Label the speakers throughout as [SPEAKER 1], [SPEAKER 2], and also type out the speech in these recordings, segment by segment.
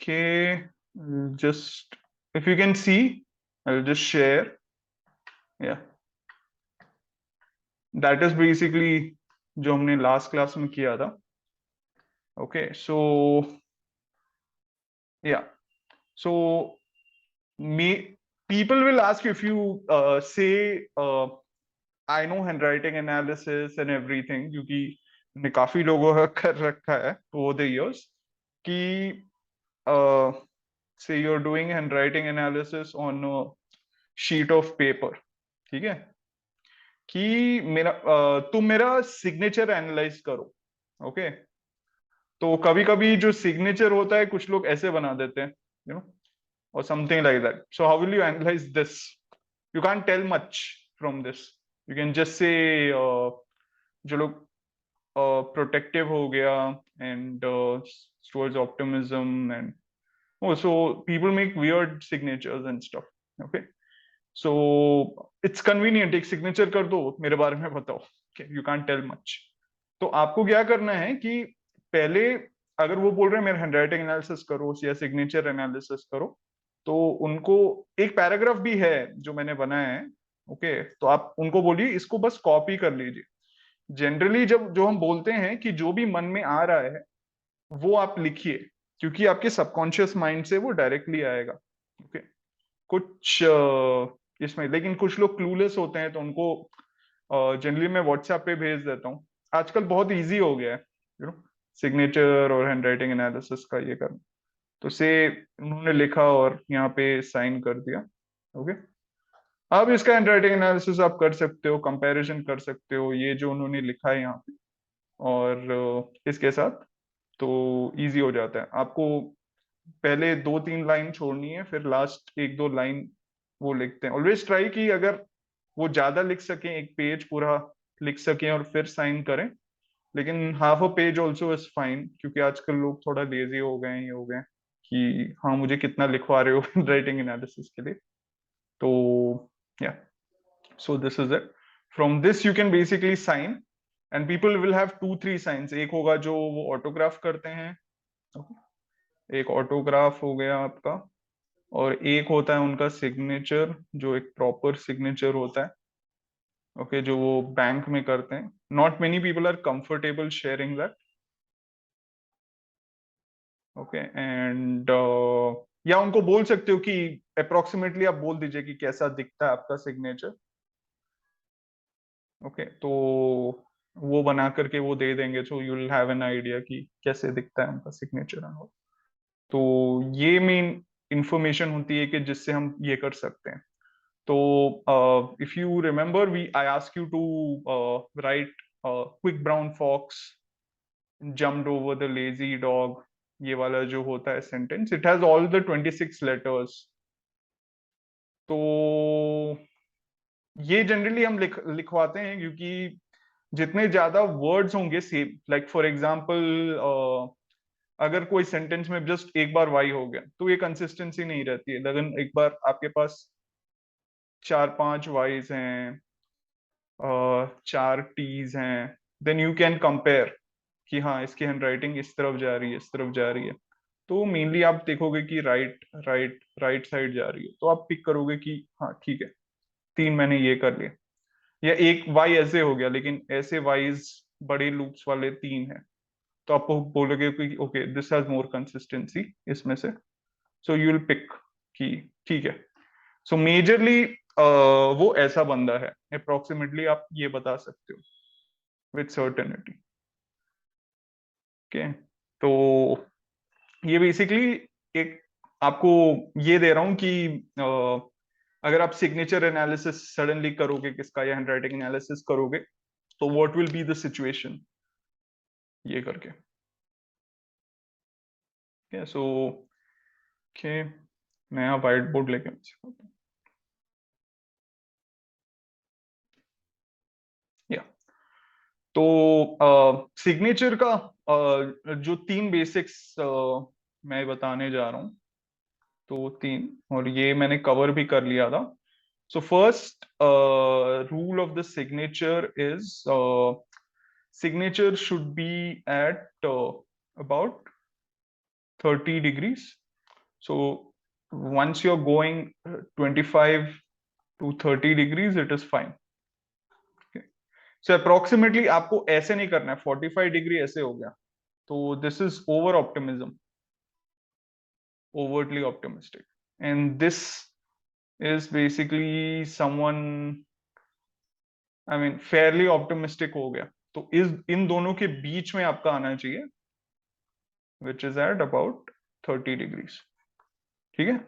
[SPEAKER 1] Okay, just if you can see, I'll just share. Yeah, that is basically जो हमने last class में किया था. Okay, so yeah, so me people will ask you if you say I know handwriting analysis and everything, क्योंकि मैंने काफी लोगों का कर रखा है over the years कि say you're doing handwriting analysis on a sheet of paper, ठीक है, कि तुम मेरा सिग्नेचर एनालाइज करो. ओके, तो कभी कभी जो सिग्नेचर होता है कुछ लोग ऐसे बना देते हैं, you know, or something like that. So how will you analyze this? You can't tell much from this. You can just say जो लोग protective हो गया and towards optimism and so people make weird signatures and stuff. Okay, so it's convenient, एक signature कर दो, मेरे बारे में बताओ. Okay, you can't tell much. तो आपको क्या करना है कि पहले अगर वो बोल रहे हैं मेरा हैंडराइटिंग एनालिसिस करो या सिग्नेचर एनालिसिस करो, तो उनको एक पैराग्राफ भी है जो मैंने बनाया है. ओके, तो आप उनको बोलिए इसको बस कॉपी कर लीजिए. जनरली जब जो हम बोलते हैं कि जो भी मन में आ रहा है वो आप लिखिए, क्योंकि आपके सबकॉन्शियस माइंड से वो डायरेक्टली आएगा. ओके, कुछ इसमें लेकिन कुछ लोग क्लूलेस होते हैं तो उनको जनरली मैं व्हाट्सएप पे भेज देता हूँ. आजकल बहुत इजी हो गया है, यू नो, सिग्नेचर और हैंडराइटिंग एनालिसिस का ये करना. तो से उन्होंने लिखा और यहाँ पे साइन कर दिया. ओके, अब इसका हैंडराइटिंग एनालिसिस आप कर सकते हो, कंपैरिजन कर सकते हो ये जो उन्होंने लिखा है यहाँ पे और इसके साथ, तो इजी हो जाता है. आपको पहले 2-3 लाइन छोड़नी है, फिर लास्ट 1-2 लाइन वो लिखते हैं. ऑलवेज ट्राई कि अगर वो ज्यादा लिख सकें, एक पेज पूरा लिख सकें और फिर साइन करें, लेकिन half a page also is fine, क्योंकि आजकल लोग थोड़ा लेजी हो गए हैं, ये हो गए हैं कि हाँ मुझे कितना लिखवा रहे हो राइटिंग एनालिसिस के लिए. तो या so this is it. From this you can basically sign and people will have 2-3 signs. एक होगा जो वो ऑटोग्राफ करते हैं, एक ऑटोग्राफ हो गया आपका, और एक होता है उनका सिग्नेचर जो एक प्रॉपर सिग्नेचर होता है. ओके, जो वो बैंक में करते हैं. Not many people are comfortable sharing that. Okay, and या उनको बोल सकते हो कि अप्रोक्सीमेटली आप बोल दीजिए कि कैसा दिखता है आपका सिग्नेचर. ओके, तो वो बना करके वो दे देंगे, so you will have an idea कि कैसे दिखता है उनका सिग्नेचर. तो ये मेन इंफॉर्मेशन होती है कि जिससे हम ये कर सकते हैं. तो if you remember we I ask you to write quick brown fox jumped over the lazy dog, ये वाला जो होता है sentence, it has all the 26 letters. तो ये जनरली हम लिखवाते हैं क्योंकि जितने ज्यादा वर्ड्स होंगे सेम, लाइक फॉर एग्जांपल अगर कोई सेंटेंस में जस्ट एक बार वाई हो गया तो ये कंसिस्टेंसी नहीं रहती है. लेकिन एक बार आपके पास 4-5 वाईज हैं, 4 टीज हैं, देन यू कैन कंपेयर कि हाँ इसकी हैंडराइटिंग इस तरफ जा रही है, इस तरफ जा रही है. तो मेनली आप देखोगे कि राइट राइट राइट साइड जा रही है, तो आप पिक करोगे कि हाँ ठीक है, 3 मैंने ये कर लिया. या एक वाई ऐसे हो गया, लेकिन ऐसे वाइज बड़े लूप्स वाले 3 हैं, तो आप बोलोगे कि okay this has more consistency इसमें से. सो यू विल पिक कि ठीक है. सो मेजरली वो ऐसा बंदा है, अप्रोक्सीमेटली आप ये बता सकते हो विथ सर्टेनिटी. ओके, तो ये बेसिकली एक आपको ये दे रहा हूं कि अगर आप सिग्नेचर एनालिसिस सडनली करोगे किसका या हैंडराइटिंग एनालिसिस करोगे, तो what will be the situation, ये करके. सो ओके, नया व्हाइट बोर्ड लेके या तो सिग्नेचर का जो 3 बेसिक्स मैं बताने जा रहा हूं, तो 3, और ये मैंने कवर भी कर लिया था. So first rule of the signature is signature should be at about 30 degrees. So once you're going 25 to 30 degrees, it is fine. Okay. So approximately आपको ऐसे नहीं करना है, 45 डिग्री ऐसे हो गया, तो this is over optimism, overtly optimistic, and this is basically someone, I mean fairly optimistic हो गया. तो इस इन दोनों के बीच में आपका आना चाहिए, which is at about 30 degrees. ठीक है.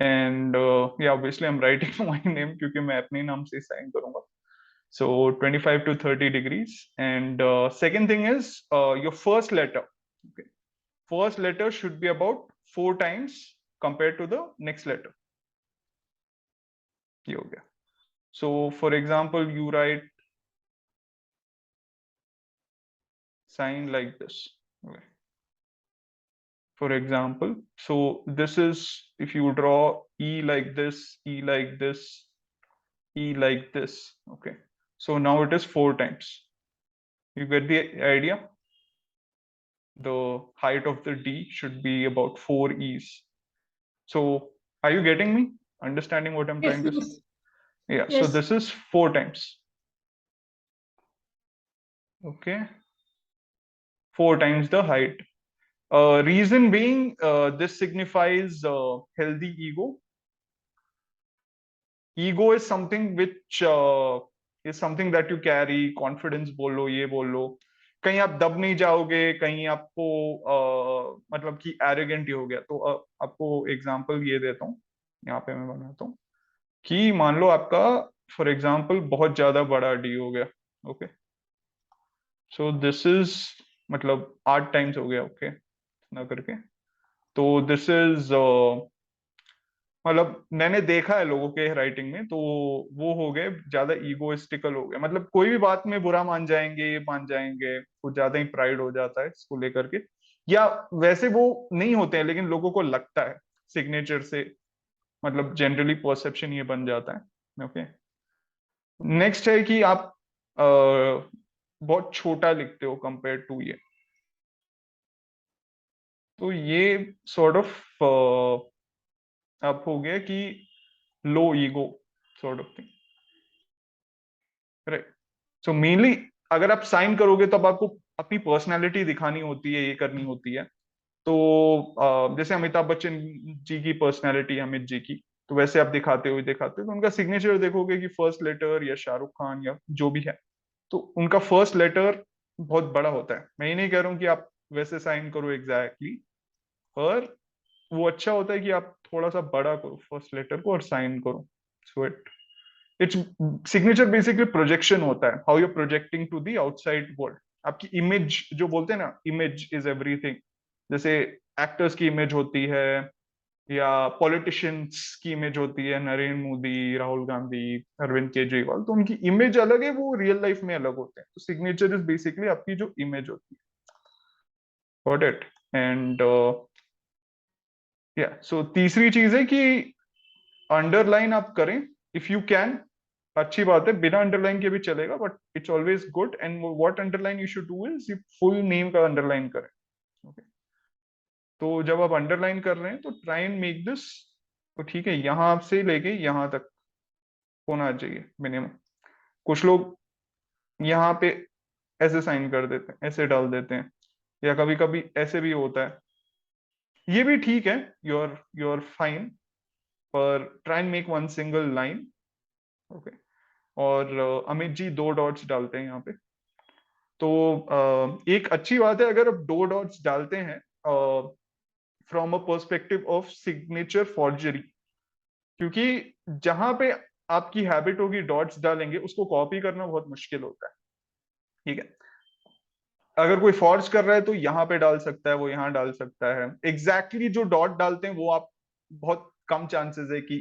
[SPEAKER 1] And yeah, obviously I'm writing my name क्योंकि मैं अपने नाम से साइन करूंगा. So 25 to 30 degrees. And second thing is your first letter. Okay. First letter should be about 4 times compared to the next letter. ये हो गया. So for example, you write sign like this. Okay. For example, so this is, if you draw E like this, E like this, E like this. Okay. So now it is 4 times. You get the idea? The height of the D should be about 4 E's. So are you getting me? Understanding what I'm
[SPEAKER 2] Yes,
[SPEAKER 1] trying to say?
[SPEAKER 2] yes,
[SPEAKER 1] Yeah. So
[SPEAKER 2] yes.
[SPEAKER 1] this is 4 times. Okay. 4 times the height. Reason being, this signifies healthy ego. Ego is something which is something that you carry. Confidence बोलो, ये बोलो, कहीं आप दब नहीं जाओगे, कहीं आपको मतलब कि एरोगेंट ही हो गया. तो आपको एग्जांपल ये देता हूँ, यहाँ पे मैं बनाता हूँ कि मान लो आपका फॉर एग्जांपल बहुत ज्यादा बड़ा डी हो गया. ओके. सो दिस इज, मतलब 8 टाइम्स हो गया. ओके. ना करके, तो दिस इज, मतलब मैंने देखा है लोगों के राइटिंग में, तो वो हो गए ज्यादा ईगोइस्टिकल हो गए, मतलब कोई भी बात में बुरा मान जाएंगे, ये मान जाएंगे, कुछ ज्यादा ही प्राइड हो जाता है इसको लेकर के. या वैसे वो नहीं होते हैं, लेकिन लोगों को लगता है सिग्नेचर से, मतलब जनरली परसेप्शन ये बन जाता है. ओके. नेक्स्ट है कि आप बहुत छोटा लिखते हो कंपेयर टू ये. तो ये सॉर्ट ऑफ आप हो गया कि low ego sort of thing. Right. So mainly अगर आप साइन करोगे तब आपको अपनी पर्सनालिटी दिखानी होती है, ये करनी होती है. तो जैसे अमिताभ बच्चन जी की पर्सनालिटी, अमित जी की, तो वैसे आप दिखाते हो तो उनका सिग्नेचर देखोगे कि फर्स्ट लेटर, या शाहरुख खान या जो भी है, तो उनका फर्स्ट लेटर बहुत बड़ा होता है. मैं ये नहीं कह रहा हूँ कि आप वैसे साइन करो एग्जैक्टली, पर वो अच्छा होता है कि आप थोड़ा सा बड़ा करो फर्स्ट लेटर को और साइन करो. So it's signature basically projection होता है, how you projecting to the outside world. आपकी इमेज जो बोलते हैं ना, इमेज इज एवरीथिंग. जैसे एक्टर्स की इमेज होती है, या पॉलिटिशियंस की इमेज होती है, नरेंद्र मोदी, राहुल गांधी, अरविंद केजरीवाल, तो उनकी इमेज अलग है, वो रियल लाइफ में अलग होते हैं. तो सिग्नेचर इज बेसिकली आपकी जो इमेज होती है. Got it. एंड या, सो तीसरी चीज है कि अंडरलाइन आप करें इफ यू कैन. अच्छी बात है, बिना अंडरलाइन के भी चलेगा, but it's always good. And what underline you should do is full name का अंडरलाइन करें. ओके. तो जब आप अंडरलाइन कर रहे हैं तो ट्राई एंड मेक दिस, तो ठीक है, यहां से लेके यहां तक होना चाहिए मिनिमम. कुछ लोग यहाँ पे ऐसे साइन कर देते हैं, ऐसे डाल देते हैं, या कभी कभी ऐसे भी होता है. ये भी ठीक है, यूर फाइन, पर try and make one single line. Okay. और अमित जी 2 डॉट्स डालते हैं यहाँ पे. तो एक अच्छी बात है अगर आप 2 डॉट्स डालते हैं from a perspective of signature forgery, क्योंकि जहां पे आपकी हैबिट होगी डॉट्स डालेंगे, उसको कॉपी करना बहुत मुश्किल होता है. ठीक है. अगर कोई फॉर्ज कर रहा है तो यहाँ पे डाल सकता है, वो यहाँ डाल सकता है. एग्जैक्टली जो डॉट डालते हैं वो आप, बहुत कम चांसेस है कि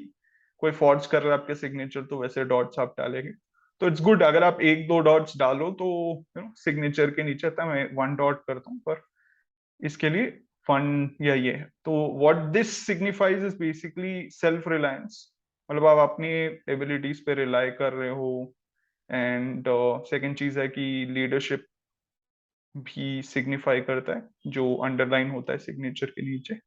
[SPEAKER 1] कोई फॉर्ज कर रहा है आपके सिग्नेचर, तो वैसे डॉट्स आप डालेंगे. तो इट्स गुड अगर आप 1-2 डॉट्स डालो, तो सिग्नेचर के नीचे था मैं 1 डॉट करता हूँ, पर इसके लिए फन या ये है. तो what this signifies is basically self reliance, मतलब आप अपनी एबिलिटीज पे रिलाई कर रहे हो. एंड सेकेंड चीज है कि लीडरशिप भी सिग्निफाई करता है, जो अंडरलाइन होता है सिग्नेचर के नीचे.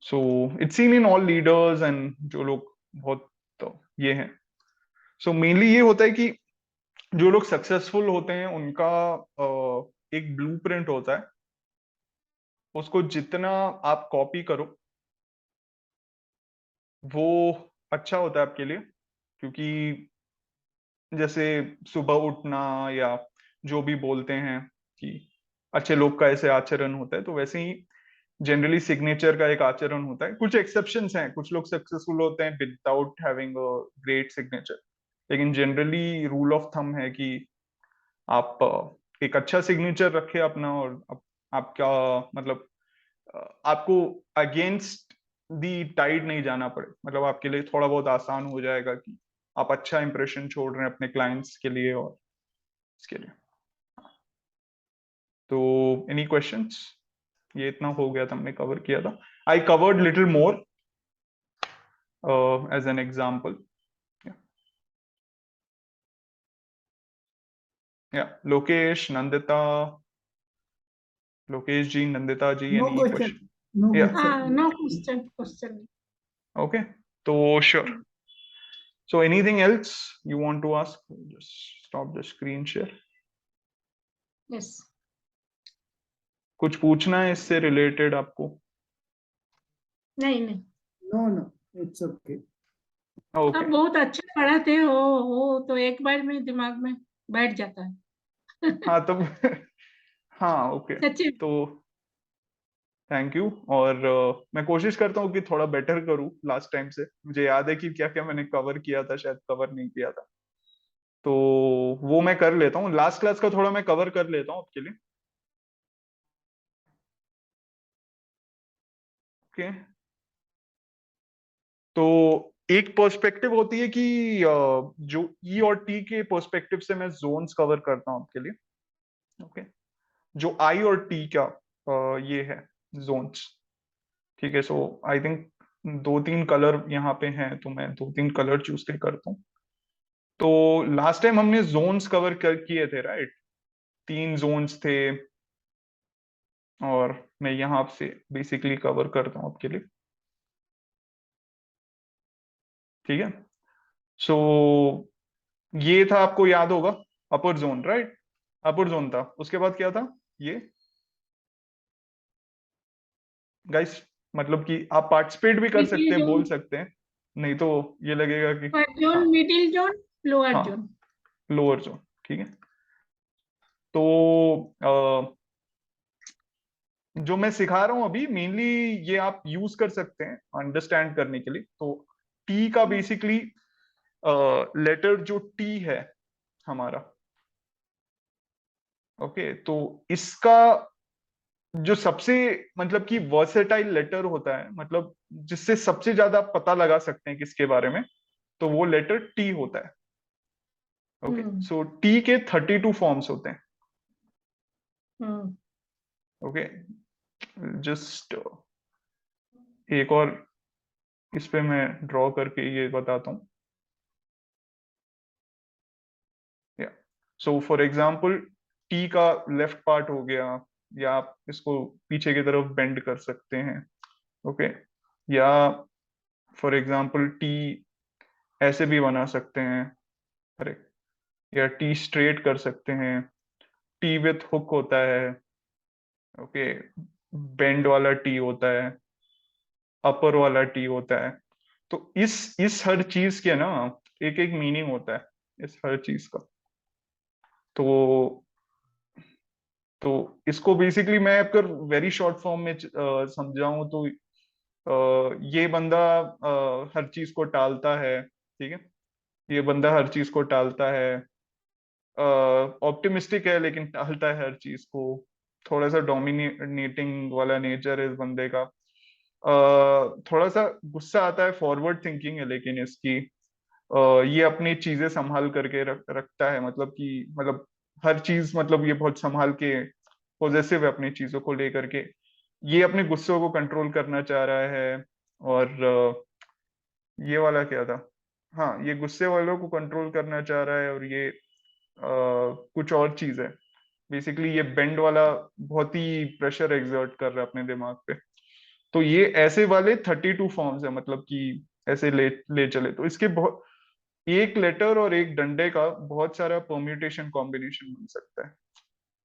[SPEAKER 1] So it's seen in all leaders and जो लोग बहुत ये हैं. सो मेनली ये होता है कि जो लोग सक्सेसफुल होते हैं उनका एक ब्लूप्रिंट होता है. उसको जितना आप कॉपी करो वो अच्छा होता है आपके लिए, क्योंकि जैसे सुबह उठना या जो भी बोलते हैं कि अच्छे लोग का ऐसे आचरण होता है, तो वैसे ही जनरली सिग्नेचर का एक आचरण होता है. कुछ एक्सेप्शंस हैं, कुछ लोग सक्सेसफुल होते हैं without having a great signature, लेकिन जनरली रूल ऑफ थंब है कि आप एक अच्छा सिग्नेचर रखें अपना, और आपका मतलब आपको अगेंस्ट दी टाइड नहीं जाना पड़े. मतलब आपके लिए थोड़ा बहुत आसान हो जाएगा कि आप अच्छा इंप्रेशन छोड़ रहे हैं अपने क्लाइंट्स के लिए और इसके लिए. तो एनी क्वेश्चंस? ये इतना हो गया था, हमने कवर किया था. I covered little more as an example. या Lokesh, Nandita, Lokesh ji, Nandita ji,
[SPEAKER 2] No
[SPEAKER 1] any
[SPEAKER 2] question. No
[SPEAKER 1] question? या
[SPEAKER 2] question.
[SPEAKER 3] No question.
[SPEAKER 1] ओके, तो sure. So anything else you want to ask? Just stop the screen share.
[SPEAKER 3] Yes.
[SPEAKER 1] कुछ पूछना है इससे related आपको?
[SPEAKER 3] नहीं.
[SPEAKER 2] No. It's okay.
[SPEAKER 1] Okay.
[SPEAKER 3] आप बहुत अच्छे पढ़ाते हो तो एक बार में दिमाग में बैठ जाता है.
[SPEAKER 1] हाँ तब हाँ ओके.
[SPEAKER 3] सच्ची.
[SPEAKER 1] तो थैंक यू. और मैं कोशिश करता हूँ कि थोड़ा बेटर करूँ लास्ट टाइम से. मुझे याद है कि क्या क्या मैंने कवर किया था, शायद कवर नहीं किया था, तो वो मैं कर लेता हूँ. लास्ट क्लास का थोड़ा मैं कवर कर लेता हूँ आपके लिए. ओके. तो एक पर्सपेक्टिव होती है कि जो ई और टी के पर्सपेक्टिव से मैं जोन्स कवर करता हूँ आपके लिए. ओके. जो आई और टी का ये है जोन्स. ठीक है. सो आई थिंक दो तीन कलर यहाँ पे हैं, तो मैं दो तीन कलर चूज करता हूँ. तो लास्ट टाइम हमने जोन्स कवर कर किए थे, राइट? तीन जोन्स थे, और मैं यहाँ से बेसिकली कवर करता हूँ आपके लिए. ठीक है. सो ये था, आपको याद होगा, अपर जोन, राइट? अपर जोन था. उसके बाद क्या था ये गाइस? मतलब कि आप पार्टिसिपेट भी कर सकते
[SPEAKER 3] मिडिल
[SPEAKER 1] हैं, बोल
[SPEAKER 3] जोन,
[SPEAKER 1] सकते हैं, नहीं तो ये लगेगा कि
[SPEAKER 3] फर्स्ट जोन,
[SPEAKER 1] हाँ.
[SPEAKER 3] मिडिल जोन, लोअर
[SPEAKER 1] हाँ,
[SPEAKER 3] जोन.
[SPEAKER 1] Lower zone. ठीक है. तो जो मैं सिखा रहा हूं अभी मेनली ये आप यूज कर सकते हैं अंडरस्टैंड करने के लिए. तो टी का बेसिकली लेटर जो टी है हमारा, ओके, तो इसका जो सबसे मतलब कि वर्सेटाइल लेटर होता है, मतलब जिससे सबसे ज्यादा आप पता लगा सकते हैं किसके बारे में, तो वो लेटर टी होता है. ओके. सो टी के 32 फॉर्म्स होते हैं. ओके. जस्ट एक और इस पे मैं ड्रॉ करके ये बताता हूँ. या सो फॉर एग्जाम्पल टी का लेफ्ट पार्ट हो गया, या आप इसको पीछे की तरफ बेंड कर सकते हैं. ओके. या फॉर एग्जाम्पल टी ऐसे भी बना सकते हैं. अरे, या टी स्ट्रेट कर सकते हैं. टी विथ हुक होता है. ओके. बेंड वाला टी होता है, अपर वाला टी होता है. तो इस हर चीज के ना एक एक मीनिंग होता है, इस हर चीज का. तो तो इसको बेसिकली मैं अगर वेरी शॉर्ट फॉर्म में समझाऊं तो ये बंदा हर चीज को टालता है. ठीक है. ये बंदा हर चीज को टालता है, ऑप्टिमिस्टिक है लेकिन टालता है हर चीज को. थोड़ा सा डोमिनेटिंग वाला नेचर है इस बंदे का. थोड़ा सा गुस्सा आता है, फॉरवर्ड थिंकिंग है लेकिन इसकी. ये अपनी चीजें संभाल करके रखता है, मतलब कि मतलब हर चीज, मतलब ये बहुत संभाल के पॉजेसिव है अपनी चीजों को लेकर के. ये अपने गुस्सों को कंट्रोल करना चाह रहा है. और ये वाला क्या था? हाँ, ये गुस्से वालों को कंट्रोल करना चाह रहा है, और ये कुछ और चीज है. बेसिकली ये बेंड वाला बहुत ही प्रेशर एक्सर्ट कर रहा है अपने दिमाग पे. तो ये ऐसे वाले 32 फॉर्म्स है, मतलब कि ऐसे ले चले तो इसके बहुत, एक लेटर और एक डंडे का बहुत सारा परम्यूटेशन कॉम्बिनेशन बन सकता है,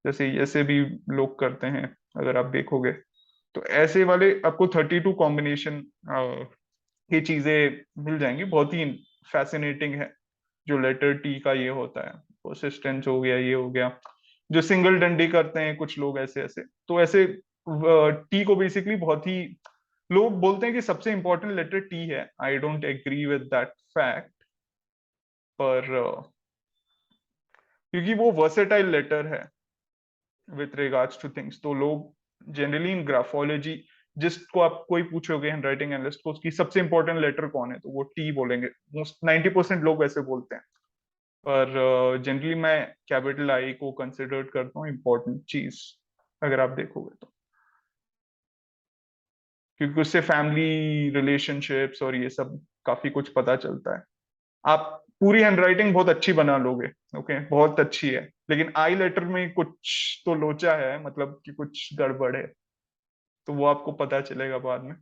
[SPEAKER 1] जैसे ऐसे भी लोग करते हैं अगर आप देखोगे। तो ऐसे वाले आपको 32 कॉम्बिनेशन ये चीजें मिल जाएंगी, बहुत ही फैसिनेटिंग है जो लेटर टी का ये होता है। परसिस्टेंस हो गया, ये हो गया, जो सिंगल डंडी करते हैं कुछ लोग ऐसे ऐसे, तो ऐसे टी को बेसिकली बहुत ही लोग बोलते हैं कि सबसे इंपॉर्टेंट लेटर टी है। I don't agree with that fact, पर क्योंकि वो वर्सेटाइल लेटर है विथ रिगार्ड्स टू थिंग्स, तो लोग जनरली इन ग्राफोलॉजी जिसको आप कोई पूछोगे हैंड राइटिंग एनालिस्ट को उसकी सबसे इंपॉर्टेंट लेटर कौन है, तो वो टी बोलेंगे। मोस्ट 90% लोग वैसे बोलते हैं, पर जनरली मैं कैपिटल आई को कंसिडर करता हूँ इम्पोर्टेंट चीज, अगर आप देखोगे तो, क्योंकि उससे फैमिली रिलेशनशिप्स और ये सब काफी कुछ पता चलता है। आप पूरी हैंडराइटिंग बहुत अच्छी बना लोगे, ओके, बहुत अच्छी है, लेकिन आई लेटर में कुछ तो लोचा है, मतलब कि कुछ गड़बड़ है, तो वो आपको पता चलेगा बाद में।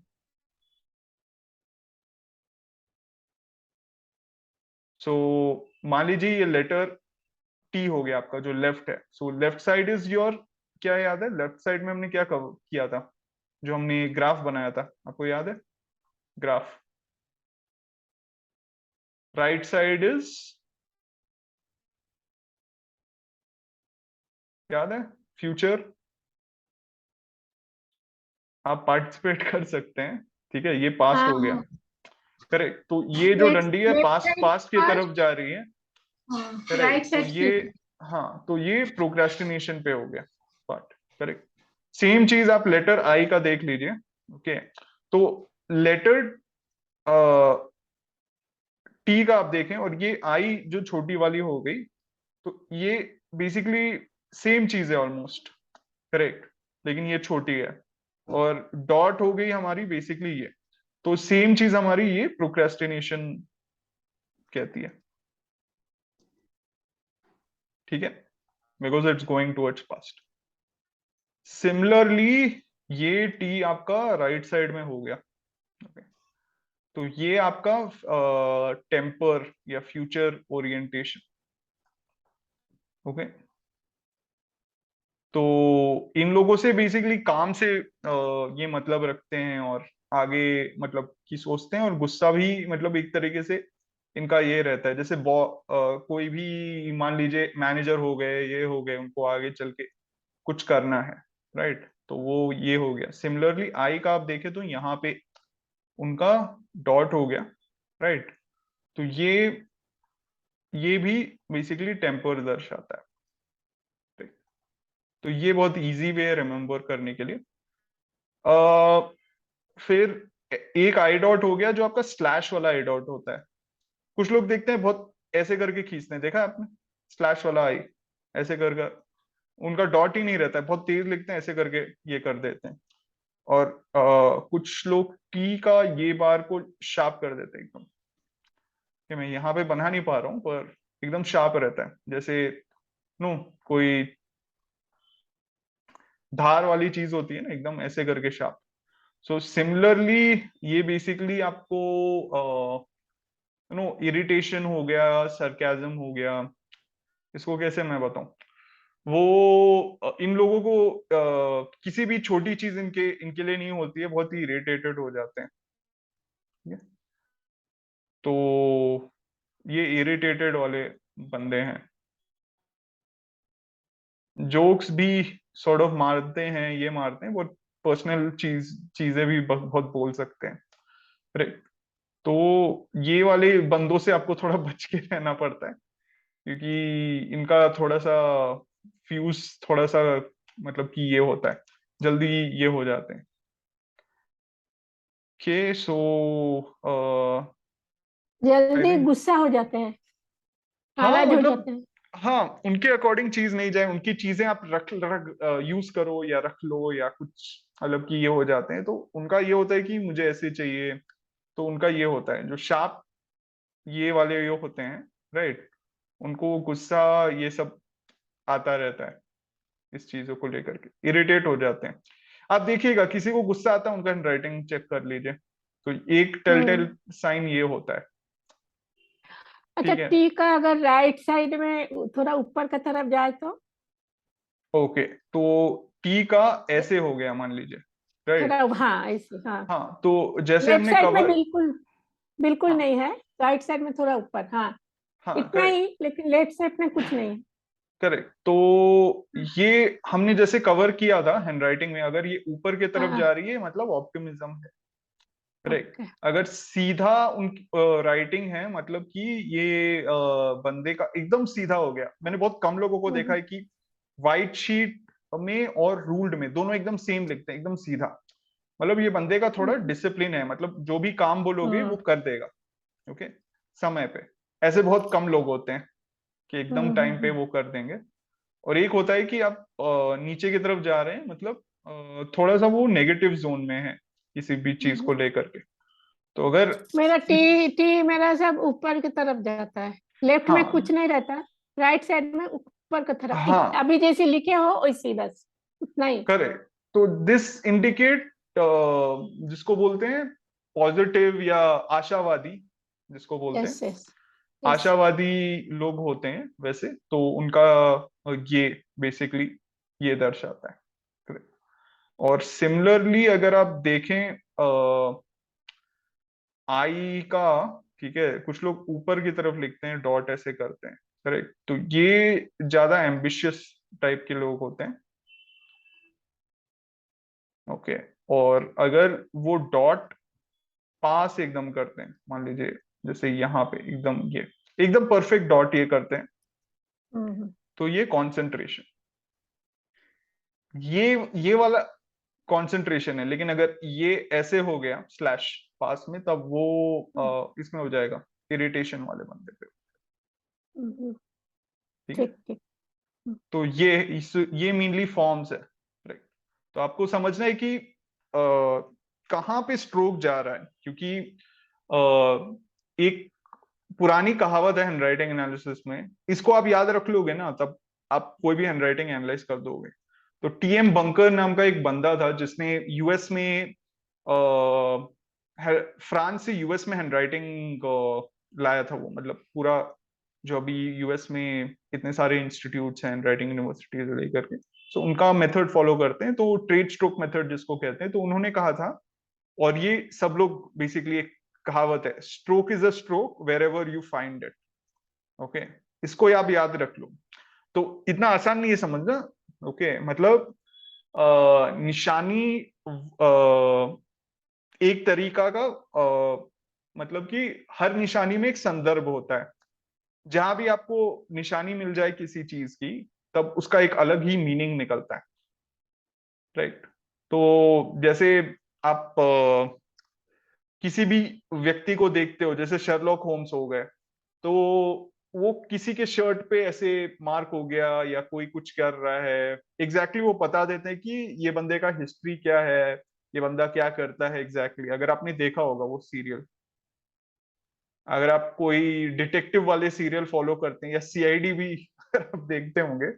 [SPEAKER 1] सो मान लीजिए ये लेटर टी हो गया आपका जो लेफ्ट है, so left side is your, क्या याद है लेफ्ट साइड में हमने क्या किया था, जो हमने ग्राफ बनाया था, आपको याद है ग्राफ? राइट साइड इज, याद है, फ्यूचर। आप पार्टिसिपेट कर सकते हैं, ठीक है, ये पास्ट
[SPEAKER 3] हाँ
[SPEAKER 1] हो गया,
[SPEAKER 3] हाँ,
[SPEAKER 1] करेक्ट। तो ये जो
[SPEAKER 3] लेफ्ट
[SPEAKER 1] डंडी है
[SPEAKER 3] लेफ्ट
[SPEAKER 1] पास्ट
[SPEAKER 3] साइड
[SPEAKER 1] पास्ट की तरफ जा रही है,
[SPEAKER 3] हाँ, राइट
[SPEAKER 1] करेक्ट। तो
[SPEAKER 3] साइड
[SPEAKER 1] ये,
[SPEAKER 3] फ्यूचर।
[SPEAKER 1] हाँ, तो ये प्रोक्रेस्टिनेशन पे हो गया पार्ट, करेक्ट। सेम चीज आप लेटर आई का देख लीजिए, ओके। तो लेटर टी का आप देखें और ये आई जो छोटी वाली हो गई, तो ये बेसिकली सेम चीज है ऑलमोस्ट, करेक्ट, लेकिन ये छोटी है। और डॉट हो गई हमारी बेसिकली ये, तो सेम चीज हमारी ये प्रोक्रेस्टिनेशन कहती है, ठीक है, because it's going towards past. Similarly ये टी आपका राइट साइड में हो गया, okay? तो ये आपका टेम्पर या फ्यूचर ओरिएंटेशन, ओके। तो इन लोगों से बेसिकली काम से ये मतलब रखते हैं और आगे मतलब कि सोचते हैं, और गुस्सा भी मतलब एक तरीके से इनका ये रहता है, जैसे कोई भी मान लीजिए मैनेजर हो गए, ये हो गए, उनको आगे चल के कुछ करना है, राइट, तो वो ये हो गया। सिमिलरली आई का आप देखें तो यहाँ पे उनका डॉट हो गया, राइट, तो ये भी बेसिकली टेम्पर दर्शाता है, right? तो ये बहुत इजी वे है रिमेम्बर करने के लिए। फिर एक आई डॉट हो गया जो आपका स्लैश वाला आई डॉट होता है। कुछ लोग देखते हैं बहुत ऐसे करके खींचते हैं, देखा है आपने स्लैश वाला आई, ऐसे करके उनका डॉट ही नहीं रहता है, बहुत तेज लिखते हैं, ऐसे करके ये कर देते हैं। और कुछ लोग टी का ये बार को शार्प कर देते हैं एकदम, कि मैं यहाँ पे बना नहीं पा रहा हूँ पर एकदम शार्प रहता है, जैसे नो कोई धार वाली चीज होती है ना, एकदम ऐसे करके शार्प। सो सिमिलरली ये बेसिकली आपको इरिटेशन हो गया, सरकाजम हो गया, इसको कैसे मैं बताऊं, वो इन लोगों को किसी भी छोटी चीज इनके लिए नहीं होती है, बहुत ही इरिटेटेड हो जाते हैं, ठीक है? तो ये इरिटेटेड वाले बंदे हैं। जोक्स भी सॉर्ट ऑफ मारते हैं, ये मारते हैं, बहुत पर्सनल चीजें भी बहुत बोल सकते हैं, राइट। तो ये वाले बंदों से आपको थोड़ा बच के रहना पड़ता है, क्योंकि इनका थोड़ा सा फ्यूज थोड़ा सा मतलब कि ये होता है, जल्दी ये हो जाते हैं। ओके, सो आई
[SPEAKER 3] जल्दी
[SPEAKER 1] थिंक,
[SPEAKER 3] गुस्सा हो जाते हैं,
[SPEAKER 1] हाँ
[SPEAKER 3] नाराज हो
[SPEAKER 1] मतलब,
[SPEAKER 3] जाते हैं।
[SPEAKER 1] हाँ उनके अकॉर्डिंग चीज नहीं जाए, उनकी चीजें आप रख यूज करो या रख लो या कुछ, मतलब कि ये हो जाते हैं, तो उनका ये होता है कि मुझे ऐसे चाहिए, तो उनका ये होता है जो शार्प ये वाले ये होते हैं, राइट, उनको गुस्सा ये सब आता रहता है, इस चीजों को लेकर के इरिटेट हो जाते हैं। आप देखिएगा किसी को गुस्सा आता है उनका हैंडराइटिंग चेक कर लीजिए, तो एक टेल साइन ये होता है।
[SPEAKER 4] अच्छा,
[SPEAKER 1] ठीक है,
[SPEAKER 4] टी का अगर राइट साइड में थोड़ा ऊपर की तरफ जाए तो
[SPEAKER 1] ओके, तो टी का ऐसे हो गया मान लीजिए, राइट।
[SPEAKER 4] थोड़ा, हाँ ऐसे, हाँ।
[SPEAKER 1] हाँ, तो जैसे
[SPEAKER 4] लेफ्ट
[SPEAKER 1] हमने
[SPEAKER 4] साइड में
[SPEAKER 1] कवर,
[SPEAKER 4] बिल्कुल बिल्कुल
[SPEAKER 1] हाँ
[SPEAKER 4] नहीं है, राइट साइड में थोड़ा ऊपर, हाँ
[SPEAKER 1] हाँ
[SPEAKER 4] इतना
[SPEAKER 1] करेक्ट,
[SPEAKER 4] ही, लेकिन लेफ्ट साइड में कुछ नहीं है।
[SPEAKER 1] करेक्ट। तो ये हमने जैसे कवर किया था हैंडराइटिंग में, अगर ये ऊपर की तरफ
[SPEAKER 4] हाँ,
[SPEAKER 1] जा रही है मतलब ऑप्टिमिज्म है, करेक्ट।
[SPEAKER 4] ओके।
[SPEAKER 1] अगर सीधा उनकी राइटिंग है मतलब कि ये बंदे का एकदम सीधा हो गया, मैंने बहुत कम लोगों को देखा है कि व्हाइट शीट में और रूल्ड में दोनों एकदम सेम लिखते हैं, एकदम सीधा, मतलब ये बंदे का थोड़ा डिसिप्लिन है, मतलब जो भी काम बोलोगे वो कर देगा, ओके, समय पे। ऐसे बहुत कम लोग होते हैं कि एकदम टाइम पे वो कर देंगे। और एक होता है कि आप नीचे की तरफ जा रहे हैं, मतलब थोड़ा सा वो नेगेटिव जोन में है किसी भी चीज को लेकर के। तो अगर
[SPEAKER 4] मेरा
[SPEAKER 1] इस,
[SPEAKER 4] टी टी मेरा सब ऊपर की तरफ जाता है, लेफ्ट में कुछ
[SPEAKER 1] हाँ
[SPEAKER 4] नहीं रहता, राइट साइड में ऊपर की तरफ,
[SPEAKER 1] हाँ
[SPEAKER 4] अभी जैसे लिखे हो वैसे बस, उतना ही।
[SPEAKER 1] करेक्ट। तो दिस इंडिकेट, जिसको बोलते हैं पॉजिटिव या आशावादी, जिसको बोलते हैं
[SPEAKER 4] यस यस यस।
[SPEAKER 1] आशावादी लोग होते हैं वैसे, तो उनका ये बेसिकली ये दर्शाता है, correct। और सिमिलरली अगर आप देखें आई का, ठीक है, कुछ लोग ऊपर की तरफ लिखते हैं, डॉट ऐसे करते हैं, करेक्ट, तो ये ज्यादा एम्बिशियस टाइप के लोग होते हैं, ओके। और अगर वो डॉट पास एकदम करते हैं, मान लीजिए जैसे यहाँ पे एकदम ये एकदम परफेक्ट डॉट ये करते हैं, तो ये कंसंट्रेशन, ये वाला कंसंट्रेशन है। लेकिन अगर ये ऐसे हो गया स्लैश पास में, तब वो इसमें हो जाएगा इरिटेशन वाले बंदे पे, ठीक है।
[SPEAKER 4] ठीक ठीक।
[SPEAKER 1] तो ये मेनली फॉर्म्स है, राइट। तो आपको समझना है कि कहाँ पे स्ट्रोक जा रहा है, क्योंकि एक पुरानी कहावत है हैंडराइटिंग एनालिसिस में, इसको आप याद रख लोगे ना, तब आप कोई भी हैंडराइटिंग एनालाइज कर दोगे। तो टीएम बंकर नाम का एक बंदा था जिसने यूएस में फ्रांस से यूएस में हैंडराइटिंग लाया था वो, मतलब पूरा जो अभी यूएस में इतने सारे इंस्टीट्यूट्स हैं हैंडराइटिंग यूनिवर्सिटीज लेकर के, तो उनका मेथड फॉलो करते हैं, तो ट्रेड स्ट्रोक मेथड जिसको कहते हैं। तो उन्होंने कहा था, और ये सब लोग बेसिकली एक कहावत है, stroke is a stroke wherever you find it, okay, इसको आप याद रख लो। तो इतना आसान नहीं है समझना, ओके, मतलब निशानी एक तरीका का, मतलब कि हर निशानी में एक संदर्भ होता है, जहां भी आपको निशानी मिल जाए किसी चीज की, तब उसका एक अलग ही मीनिंग निकलता है, राइट। तो जैसे आप किसी भी व्यक्ति को देखते हो, जैसे शर्लॉक होम्स हो गए, तो वो किसी के शर्ट पे ऐसे मार्क हो गया या कोई कुछ कर रहा है, एग्जैक्टली वो बता देते हैं कि ये बंदे का हिस्ट्री क्या है, ये बंदा क्या करता है एग्जैक्टली। अगर आपने देखा होगा वो सीरियल, अगर आप कोई डिटेक्टिव वाले सीरियल फॉलो करते हैं या सीआईडी भी अगर आप देखते होंगे,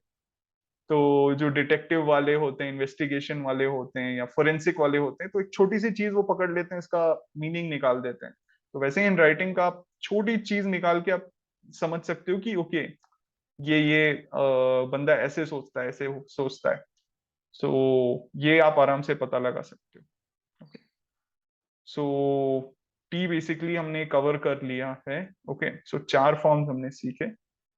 [SPEAKER 1] तो जो डिटेक्टिव वाले होते हैं, इन्वेस्टिगेशन वाले होते हैं या फोरेंसिक वाले होते हैं, तो एक छोटी सी चीज वो पकड़ लेते हैं, इसका मीनिंग निकाल देते हैं। तो वैसे ही इन राइटिंग का आप छोटी चीज निकाल के आप समझ सकते हो कि ओके, ये बंदा ऐसे सोचता है, ऐसे सोचता है। सो ये आप आराम से पता लगा सकते हो, ओके। सो टी बेसिकली हमने कवर कर लिया है, ओके। सो 4 फॉर्म्स हमने सीखे।